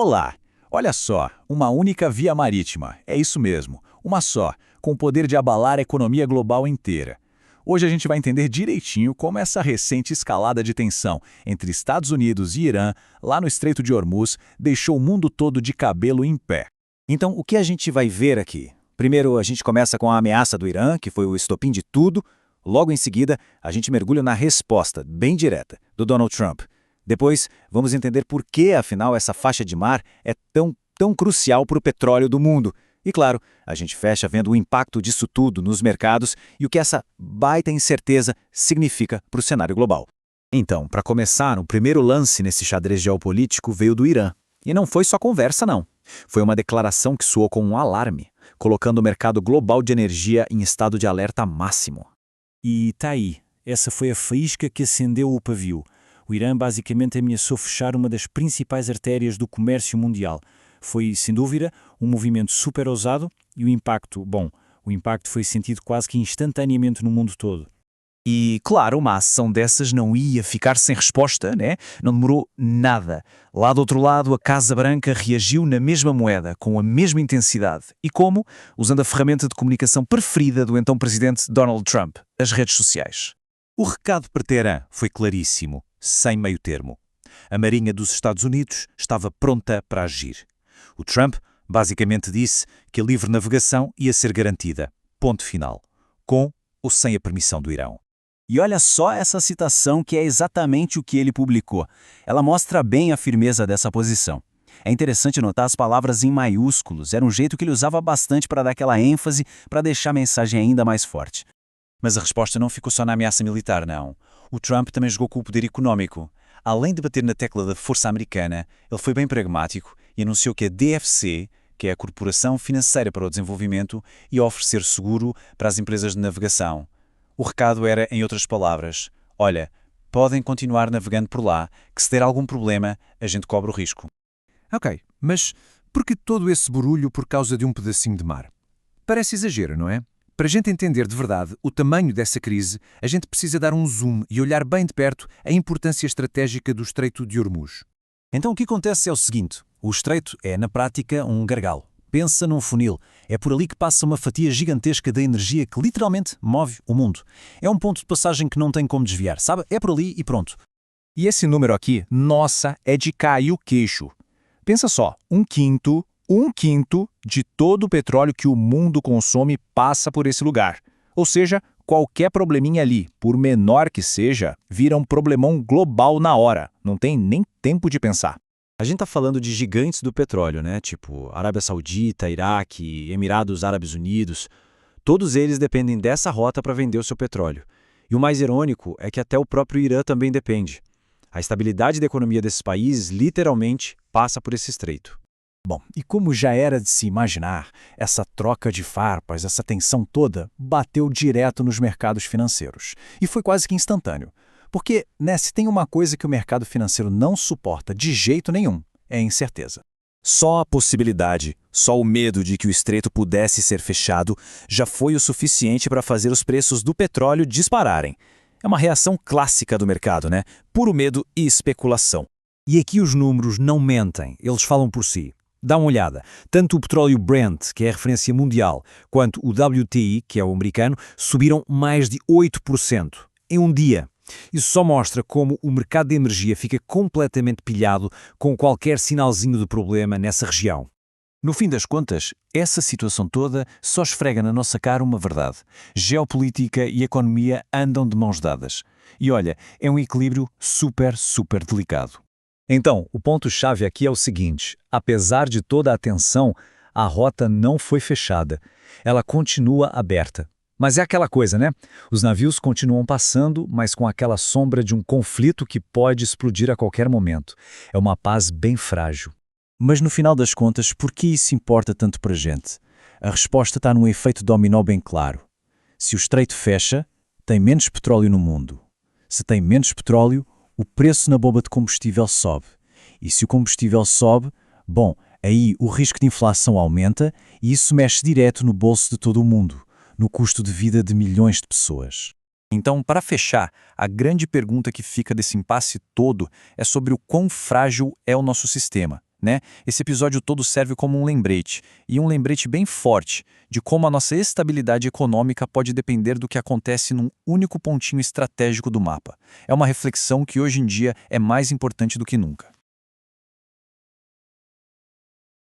Olá! Olha só, uma única via marítima, é isso mesmo, uma só, com o poder de abalar a economia global inteira. Hoje a gente vai entender direitinho como essa recente escalada de tensão entre Estados Unidos e Irã, lá no Estreito de Hormuz, deixou o mundo todo de cabelo em pé. Então, o que a gente vai ver aqui? Primeiro, a gente começa com a ameaça do Irã, que foi o estopim de tudo. Logo em seguida, a gente mergulha na resposta, bem direta, do Donald Trump. Depois, vamos entender por que, afinal, essa faixa de mar é tão crucial para o petróleo do mundo. E, claro, a gente fecha vendo o impacto disso tudo nos mercados e o que essa baita incerteza significa para o cenário global. Então, para começar, o primeiro lance nesse xadrez geopolítico veio do Irã. E não foi só conversa, não. Foi uma declaração que soou como um alarme, colocando o mercado global de energia em estado de alerta máximo. E tá aí, essa foi a faísca que acendeu o pavio. O Irã basicamente ameaçou fechar uma das principais artérias do comércio mundial. Foi, sem dúvida, um movimento super ousado e o impacto foi sentido quase que instantaneamente no mundo todo. E, claro, uma ação dessas não ia ficar sem resposta, né? Não demorou nada. Lá do outro lado, a Casa Branca reagiu na mesma moeda, com a mesma intensidade. E como? Usando a ferramenta de comunicação preferida do então presidente Donald Trump, as redes sociais. O recado para Teherã foi claríssimo, sem meio termo. A Marinha dos Estados Unidos estava pronta para agir. O Trump basicamente disse que a livre navegação ia ser garantida, ponto final, com ou sem a permissão do Irão. E olha só essa citação que é exatamente o que ele publicou. Ela mostra bem a firmeza dessa posição. É interessante notar as palavras em maiúsculos, era um jeito que ele usava bastante para dar aquela ênfase, para deixar a mensagem ainda mais forte. Mas a resposta não ficou só na ameaça militar, não. O Trump também jogou com o poder econômico. Além de bater na tecla da força americana, ele foi bem pragmático e anunciou que a DFC, que é a Corporação Financeira para o Desenvolvimento, ia oferecer seguro para as empresas de navegação. O recado era, em outras palavras, olha, podem continuar navegando por lá, que se der algum problema, a gente cobre o risco. Ok, mas por que todo esse barulho por causa de um pedacinho de mar? Parece exagero, não é? Para a gente entender de verdade o tamanho dessa crise, a gente precisa dar um zoom e olhar bem de perto a importância estratégica do Estreito de Hormuz. Então o que acontece é o seguinte, o estreito é, na prática, um gargalo. Pensa num funil. É por ali que passa uma fatia gigantesca da energia que literalmente move o mundo. É um ponto de passagem que não tem como desviar, sabe? É por ali e pronto. E esse número aqui, nossa, é de cair o queixo. Pensa só, um quinto de todo o petróleo que o mundo consome passa por esse lugar. Ou seja, qualquer probleminha ali, por menor que seja, vira um problemão global na hora. Não tem nem tempo de pensar. A gente está falando de gigantes do petróleo, né? Tipo Arábia Saudita, Iraque, Emirados Árabes Unidos. Todos eles dependem dessa rota para vender o seu petróleo. E o mais irônico é que até o próprio Irã também depende. A estabilidade da economia desses países literalmente passa por esse estreito. Bom, e como já era de se imaginar, essa troca de farpas, essa tensão toda, bateu direto nos mercados financeiros. E foi quase que instantâneo. Porque, se tem uma coisa que o mercado financeiro não suporta de jeito nenhum, é a incerteza. Só a possibilidade, só o medo de que o estreito pudesse ser fechado já foi o suficiente para fazer os preços do petróleo dispararem. É uma reação clássica do mercado, né? Puro medo e especulação. E aqui os números não mentem, eles falam por si. Dá uma olhada. Tanto o petróleo Brent, que é a referência mundial, quanto o WTI, que é o americano, subiram mais de 8% em um dia. Isso só mostra como o mercado de energia fica completamente pilhado com qualquer sinalzinho de problema nessa região. No fim das contas, essa situação toda só esfrega na nossa cara uma verdade. Geopolítica e economia andam de mãos dadas. E olha, é um equilíbrio super delicado. Então, o ponto-chave aqui é o seguinte: apesar de toda a tensão, a rota não foi fechada. Ela continua aberta. Mas é aquela coisa, né? Os navios continuam passando, mas com aquela sombra de um conflito que pode explodir a qualquer momento. É uma paz bem frágil. Mas no final das contas, por que isso importa tanto para a gente? A resposta está num efeito dominó bem claro. Se o estreito fecha, tem menos petróleo no mundo. Se tem menos petróleo, o preço na bomba de combustível sobe. E se o combustível sobe, aí o risco de inflação aumenta e isso mexe direto no bolso de todo o mundo, no custo de vida de milhões de pessoas. Então, para fechar, a grande pergunta que fica desse impasse todo é sobre o quão frágil é o nosso sistema. né? Esse episódio todo serve como um lembrete, e um lembrete bem forte, de como a nossa estabilidade econômica pode depender do que acontece num único pontinho estratégico do mapa. É uma reflexão que hoje em dia é mais importante do que nunca.